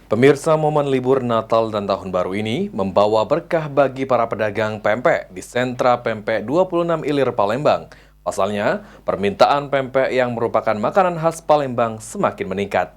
Pemirsa, momen libur Natal dan Tahun Baru ini membawa berkah bagi para pedagang pempek di sentra pempek 26 Ilir Palembang. Pasalnya, permintaan pempek yang merupakan makanan khas Palembang semakin meningkat.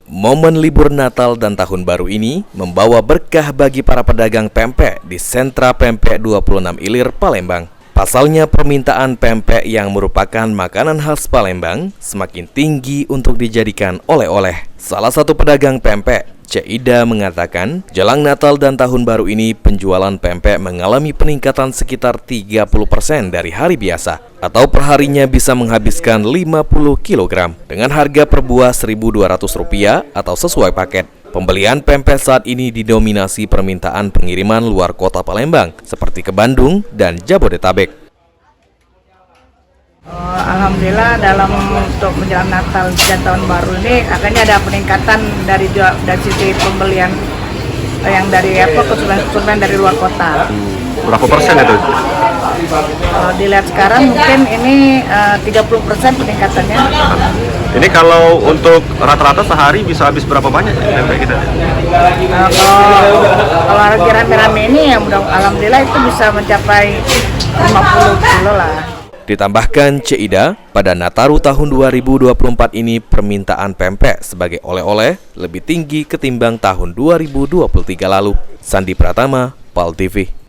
Momen libur Natal dan Tahun Baru ini membawa berkah bagi para pedagang pempek di sentra pempek 26 Ilir Palembang. Pasalnya, permintaan pempek yang merupakan makanan khas Palembang semakin tinggi untuk dijadikan oleh-oleh. Salah satu pedagang pempek, Cik Ida, mengatakan jelang Natal dan Tahun Baru ini penjualan pempek mengalami peningkatan sekitar 30% dari hari biasa, atau perharinya bisa menghabiskan 50 kg dengan harga per buah Rp1.200 atau sesuai paket. Pembelian pempek saat ini didominasi permintaan pengiriman luar kota Palembang seperti ke Bandung dan Jabodetabek. Alhamdulillah dalam untuk menjelang Natal dan Tahun Baru ini akhirnya ada peningkatan dari sisi pembelian yang dari konsumen dari luar kota. Berapa persen itu? Kalau dilihat sekarang mungkin ini 30% peningkatannya. Ini kalau untuk rata-rata sehari bisa habis berapa banyak pempek kita? Kalau lagi rame-rame ini ya alhamdulillah itu bisa mencapai 50 kilo lah. Ditambahkan Cik Ida, pada Nataru tahun 2024 ini permintaan pempek sebagai oleh-oleh lebih tinggi ketimbang tahun 2023 lalu. Sandi Pratama, PAL TV.